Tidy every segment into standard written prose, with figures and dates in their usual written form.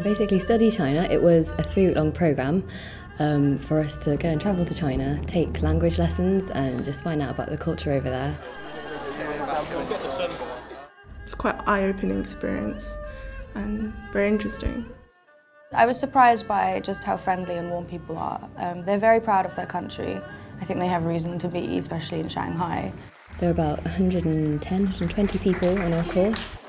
Basically, Study China, it was a 3-week-long programme for us to go and travel to China, take language lessons and just find out about the culture over there. It's quite an eye-opening experience and very interesting. I was surprised by just how friendly and warm people are. They're very proud of their country. I think they have reason to be, especially in Shanghai. There were about 110, 120 people on our course.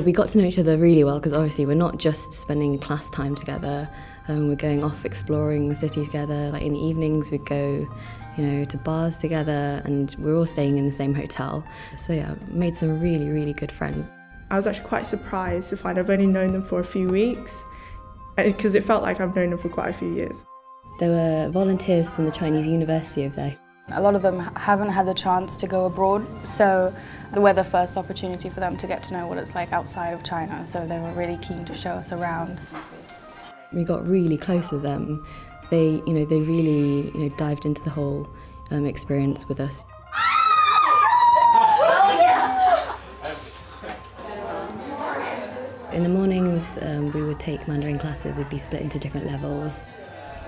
We got to know each other really well because obviously we're not just spending class time together, we're going off exploring the city together. Like in the evenings we'd go, to bars together, and we're all staying in the same hotel. So yeah, made some really, really good friends. I was actually quite surprised to find I've only known them for a few weeks because it felt like I've known them for quite a few years. There were volunteers from the Chinese university over there. A lot of them haven't had the chance to go abroad, so we're the first opportunity for them to get to know what it's like outside of China, so they were really keen to show us around. We got really close with them. They really dived into the whole experience with us. In the mornings we would take Mandarin classes, we'd be split into different levels.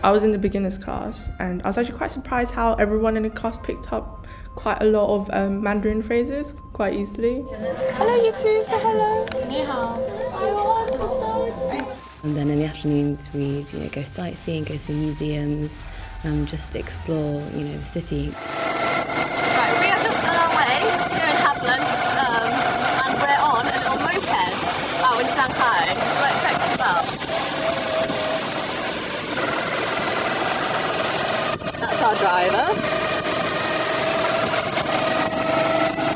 I was in the beginners class and I was actually quite surprised how everyone in the class picked up quite a lot of Mandarin phrases quite easily. Hello you two, say hello. Ni hao. And then in the afternoons we'd go sightseeing, go to museums, just explore the city. Right, we are just on our way to go and have lunch and we're on a little moped out in Shanghai. So let's check this out. That's our driver.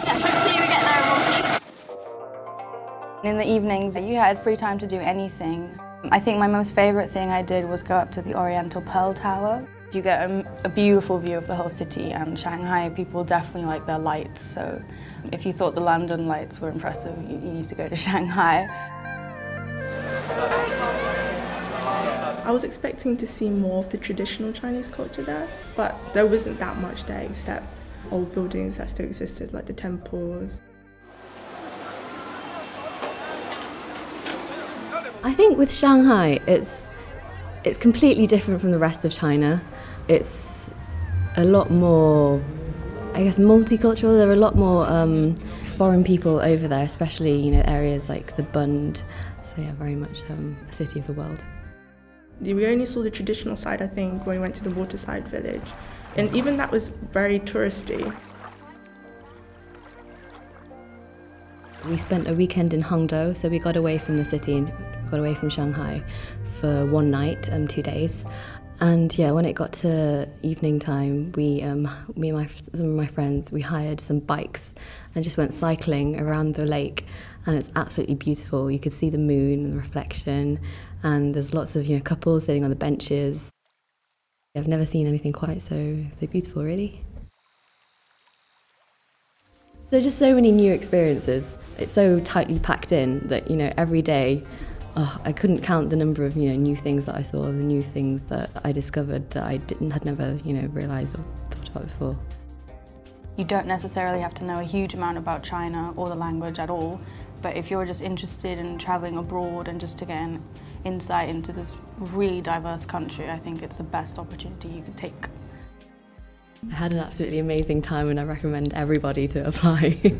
Yeah, hopefully we get there in one piece. In the evenings, you had free time to do anything. I think my most favourite thing I did was go up to the Oriental Pearl Tower. You get a beautiful view of the whole city, and Shanghai people definitely like their lights, so if you thought the London lights were impressive, you need to go to Shanghai. I was expecting to see more of the traditional Chinese culture there, but there wasn't that much there except old buildings that still existed, like the temples. I think with Shanghai, it's completely different from the rest of China. It's a lot more, I guess, multicultural. There are a lot more foreign people over there, especially areas like the Bund. So yeah, very much a city of the world. We only saw the traditional side, I think, when we went to the waterside village, and even that was very touristy. We spent a weekend in Hangzhou, so we got away from the city and got away from Shanghai for one night, 2 days. And yeah, when it got to evening time, me and some of my friends, we hired some bikes and just went cycling around the lake. And it's absolutely beautiful. You could see the moon and the reflection, and there's lots of couples sitting on the benches. I've never seen anything quite so beautiful, really. There are just so many new experiences. It's so tightly packed in that every day I couldn't count the number of new things that I saw, the new things that I discovered that I had never realised or thought about before. You don't necessarily have to know a huge amount about China or the language at all, but if you're just interested in travelling abroad and just to get an insight into this really diverse country, I think it's the best opportunity you could take. I had an absolutely amazing time and I recommend everybody to apply.